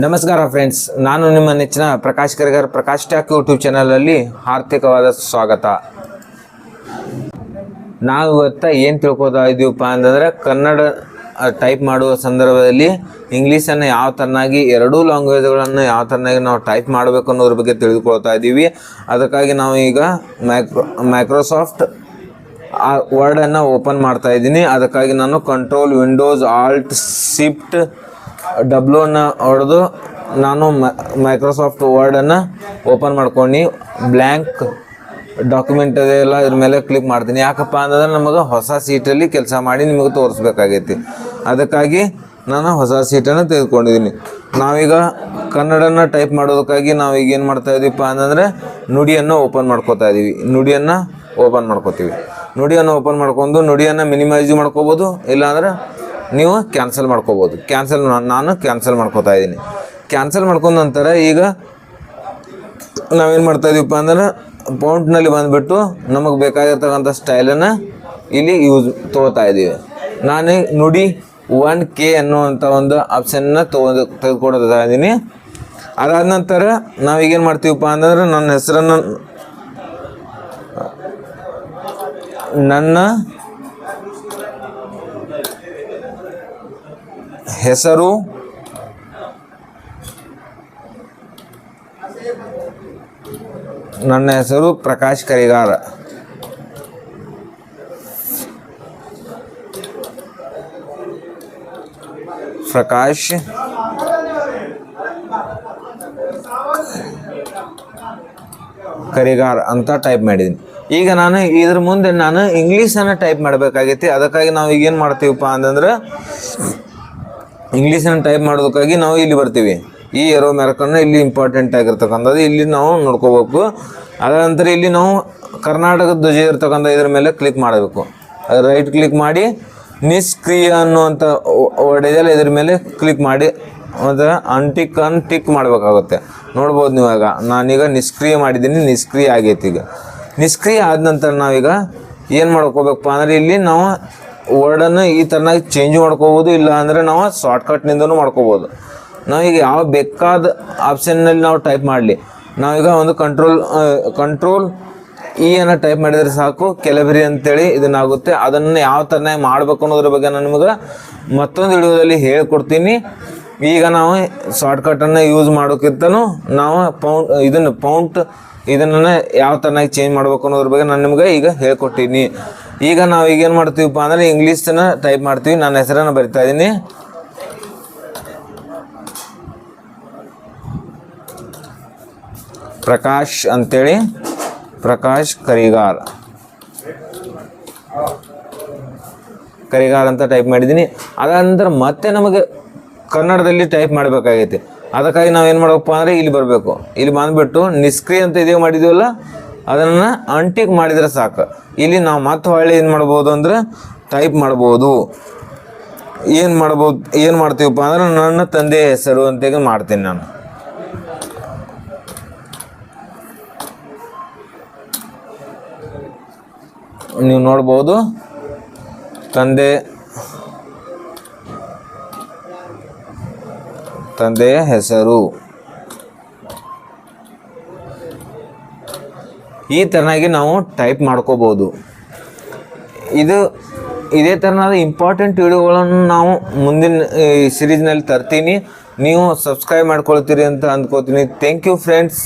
ನಮಸ್ಕಾರ ಫ್ರೆಂಡ್ಸ್, ನಾನು ನಿಮ್ಮ ನೆಚ್ಚಿನ ಪ್ರಕಾಶ್ ಕರಿಗಾರ್ ಪ್ರಕಾಶ್ ಟ್ಯಾಕ್ ಯೂಟ್ಯೂಬ್ ಚಾನಲಲ್ಲಿ ಹಾರ್ದಿಕವಾದ ಸ್ವಾಗತ. ನಾವು ಇವತ್ತು ಏನು ತಿಳ್ಕೊತಾ ಇದ್ದೀವಪ್ಪ ಅಂತಂದರೆ, ಕನ್ನಡ ಟೈಪ್ ಮಾಡುವ ಸಂದರ್ಭದಲ್ಲಿ ಇಂಗ್ಲೀಷನ್ನು ಯಾವ ಥರನಾಗಿ ಎರಡೂ ಲ್ಯಾಂಗ್ವೇಜ್ಗಳನ್ನು ಯಾವ ಥರನಾಗಿ ನಾವು ಟೈಪ್ ಮಾಡಬೇಕು ಅನ್ನೋದ್ರ ಬಗ್ಗೆ ತಿಳಿದುಕೊಳ್ತಾ ಇದ್ದೀವಿ. ಅದಕ್ಕಾಗಿ ನಾವು ಈಗ ಮೈಕ್ರೋಸಾಫ್ಟ್ ವರ್ಡನ್ನು ಓಪನ್ ಮಾಡ್ತಾ ಇದ್ದೀನಿ. ಅದಕ್ಕಾಗಿ ನಾನು ಕಂಟ್ರೋಲ್ ವಿಂಡೋಸ್ ಆಲ್ಟ್ ಶಿಫ್ಟ್ ಡಬ್ಲ್ಯೂನ ಹೊಡೆದು ನಾನು ಮೈಕ್ರೋಸಾಫ್ಟ್ ವರ್ಡನ್ನು ಓಪನ್ ಮಾಡ್ಕೊಂಡು ಬ್ಲ್ಯಾಂಕ್ ಡಾಕ್ಯುಮೆಂಟ್ ಅದೆಲ್ಲ ಇದ್ರ ಮೇಲೆ ಕ್ಲಿಕ್ ಮಾಡ್ತೀನಿ. ಯಾಕಪ್ಪ ಅಂತಂದ್ರೆ ನಮಗೆ ಹೊಸ ಸೀಟಲ್ಲಿ ಕೆಲಸ ಮಾಡಿ ನಿಮಗೆ ತೋರಿಸ್ಬೇಕಾಗೈತಿ. ಅದಕ್ಕಾಗಿ ನಾನು ಹೊಸ ಸೀಟನ್ನು ತೆಗೆದುಕೊಂಡಿದ್ದೀನಿ. ನಾವೀಗ ಕನ್ನಡನ ಟೈಪ್ ಮಾಡೋದಕ್ಕಾಗಿ ನಾವೀಗ ಏನು ಮಾಡ್ತಾಯಿದ್ದೀವಪ್ಪ ಅಂತಂದರೆ ನುಡಿಯನ್ನು ಓಪನ್ ಮಾಡ್ಕೋತಾ ಇದ್ದೀವಿ. ನುಡಿಯನ್ನು ಓಪನ್ ಮಾಡ್ಕೊಂಡು ನುಡಿಯನ್ನು ಮಿನಿಮೈಸ್ ಮಾಡ್ಕೋಬೋದು, ಇಲ್ಲಾಂದ್ರೆ ನೀವು ಕ್ಯಾನ್ಸಲ್ ಮಾಡ್ಕೋಬೋದು. ನಾನು ಕ್ಯಾನ್ಸಲ್ ಮಾಡ್ಕೋತಾ ಇದ್ದೀನಿ. ಕ್ಯಾನ್ಸಲ್ ಮಾಡ್ಕೊಂಡ ನಂತರ ಈಗ ನಾವೇನು ಮಾಡ್ತಾಯಿದ್ದೀವಪ್ಪ ಅಂದ್ರೆ ಫಾಂಟ್ನಲ್ಲಿ ಬಂದುಬಿಟ್ಟು ನಮಗೆ ಬೇಕಾಗಿರ್ತಕ್ಕಂಥ ಸ್ಟೈಲನ್ನು ಇಲ್ಲಿ ತೊಗೋತಾ ಇದ್ದೀವಿ. ನಾನು ನುಡಿ 1K ಅನ್ನುವಂಥ ಒಂದು ಆಪ್ಷನ್ನ ತೆಗೆದುಕೊಳ್ತಾ ಇದ್ದೀನಿ. ಅದಾದ ನಂತರ ನಾವೀಗೇನು ಮಾಡ್ತೀವಪ್ಪ ಅಂತಂದ್ರೆ ನನ್ನ ಹೆಸರು ಪ್ರಕಾಶ್ ಕರಿಗಾರ. ಪ್ರಕಾಶ್ ಕರಿಗಾರ್ ಅಂತ ಟೈಪ್ ಮಾಡಿದ್ದೀನಿ. ಈಗ ನಾನು ಇದ್ರ ಮುಂದೆ ಇಂಗ್ಲೀಷನ್ನು ಟೈಪ್ ಮಾಡಬೇಕಾಗೈತಿ. ಅದಕ್ಕಾಗಿ ನಾವು ಈಗೇನು ಮಾಡ್ತೀವಪ್ಪ ಅಂತಂದ್ರೆ ಇಂಗ್ಲೀಷನ್ನು ಟೈಪ್ ಮಾಡೋದಕ್ಕಾಗಿ ನಾವು ಇಲ್ಲಿ ಬರ್ತೀವಿ. ಈ ಏರೋ ಮಾರ್ಕನ್ನು ಇಲ್ಲಿ ಇಂಪಾರ್ಟೆಂಟ್ ಆಗಿರ್ತಕ್ಕಂಥದ್ದು ಇಲ್ಲಿ ನಾವು ನೋಡ್ಕೋಬೇಕು. ಅದ ನಂತರ ಇಲ್ಲಿ ನಾವು ಕರ್ನಾಟಕದ ಧ್ವಜ ಇರ್ತಕ್ಕಂಥ ಇದ್ರ ಮೇಲೆ ಕ್ಲಿಕ್ ಮಾಡಬೇಕು. ಅದು ರೈಟ್ ಕ್ಲಿಕ್ ಮಾಡಿ ನಿಷ್ಕ್ರಿಯ ಅನ್ನುವಂಥ ವರ್ಡ್ ಇದೆಯಲ್ಲ ಇದ್ರ ಮೇಲೆ ಕ್ಲಿಕ್ ಮಾಡಿ ಮತ್ತು ಅನ್ಟಿಕ್ ಮಾಡಬೇಕಾಗುತ್ತೆ. ನೋಡ್ಬೋದು ನೀವಾಗ ನಾನೀಗ ನಿಷ್ಕ್ರಿಯ ಮಾಡಿದ್ದೀನಿ, ನಿಷ್ಕ್ರಿಯ ಆಗೈತಿ. ಈಗ ನಿಷ್ಕ್ರಿಯ ಆದ ನಂತರ ನಾವೀಗ ಏನು ಮಾಡ್ಕೋಬೇಕಪ್ಪ ಅಂದರೆ ಇಲ್ಲಿ ನಾವು ವರ್ಡನ್ನು ಈ ಥರನಾಗಿ ಚೇಂಜ್ ಮಾಡ್ಕೋಬೋದು, ಇಲ್ಲ ಅಂದರೆ ನಾವು ಶಾರ್ಟ್ಕಟ್ನಿಂದನೂ ಮಾಡ್ಕೋಬೋದು. ನಾವೀಗ ಯಾವ ಬೇಕಾದ ಆಪ್ಷನ್ನಲ್ಲಿ ನಾವು ಟೈಪ್ ಮಾಡಲಿ. ನಾವೀಗ ಒಂದು ಕಂಟ್ರೋಲ್ ಅನ್ನು ಟೈಪ್ ಮಾಡಿದರೆ ಸಾಕು, ಕೆಲಬರಿ ಅಂತೇಳಿ ಇದನ್ನಾಗುತ್ತೆ. ಅದನ್ನು ಯಾವ ಥರನಾಗಿ ಮಾಡಬೇಕು ಅನ್ನೋದ್ರ ಬಗ್ಗೆ ನಾನು ನಿಮಗೆ ಮತ್ತೊಂದು ವಿಡಿಯೋದಲ್ಲಿ ಹೇಳ್ಕೊಡ್ತೀನಿ. ಈಗ ನಾವು ಶಾರ್ಟ್ಕಟನ್ನು ಯೂಸ್ ಮಾಡೋಕ್ಕಿಂತನೂ ನಾವು ಇದನ್ನು ಯಾವ ಥರನಾಗಿ ಚೇಂಜ್ ಮಾಡ್ಬೇಕು ಅನ್ನೋದ್ರ ಬಗ್ಗೆ ನಾನು ನಿಮ್ಗೆ ಈಗ ಹೇಳ್ಕೊಟ್ಟಿನಿ. ಈಗ ನಾವು ಈಗೇನು ಮಾಡ್ತೀವಪ್ಪ ಅಂದರೆ ಇಂಗ್ಲೀಷನ್ನ ಟೈಪ್ ಮಾಡ್ತೀವಿ. ನನ್ನ ಹೆಸರನ್ನು ಬರಿತಾ ಇದ್ದೀನಿ. ಪ್ರಕಾಶ್ ಅಂತೇಳಿ, ಪ್ರಕಾಶ್ ಕರಿಗಾರ್ ಅಂತ ಟೈಪ್ ಮಾಡಿದ್ದೀನಿ. ಅದಾದ ಮತ್ತೆ ನಮಗೆ ಕನ್ನಡದಲ್ಲಿ ಟೈಪ್ ಮಾಡಬೇಕಾಗೈತಿ. ಅದಕ್ಕಾಗಿ ನಾವೇನು ಮಾಡಬೇಕಪ್ಪ ಅಂದರೆ ಇಲ್ಲಿ ಬರಬೇಕು. ಇಲ್ಲಿ ಬಂದುಬಿಟ್ಟು ನಿಷ್ಕ್ರಿಯ ಅಂತ ಇದೆಯೋ ಮಾಡಿದ್ದೀವಲ್ಲ ಅದನ್ನು ಅನ್ಟಿಕ್ ಮಾಡಿದರೆ ಸಾಕು. ಇಲ್ಲಿ ನಾವು ಮತ್ತೆ ಹೊಳ್ಳಿ ಏನು ಮಾಡ್ಬೋದು ಅಂದರೆ ಟೈಪ್ ಮಾಡ್ಬೋದು. ಏನು ಮಾಡ್ತೀವಪ್ಪ ಅಂದ್ರೆ ನನ್ನ ತಂದೆಯ ಹೆಸರು ಅಂತೇಳಿ ಮಾಡ್ತೀನಿ ನಾನು. ನೀವು ನೋಡ್ಬೋದು ತಂದೆಯ ಹೆಸರು. ಈ ಥರನಾಗಿ ನಾವು ಟೈಪ್ ಮಾಡ್ಕೋಬೋದು. ಇದೇ ಥರನಾದ ಇಂಪಾರ್ಟೆಂಟ್ ವಿಡಿಯೋಗಳನ್ನು ನಾವು ಮುಂದಿನ ಸೀರೀಸ್ನಲ್ಲಿ ತರ್ತೀನಿ. ನೀವು ಸಬ್ಸ್ಕ್ರೈಬ್ ಮಾಡ್ಕೊಳ್ತೀರಿ ಅಂತ ಅಂದ್ಕೋತೀನಿ. Thank you friends.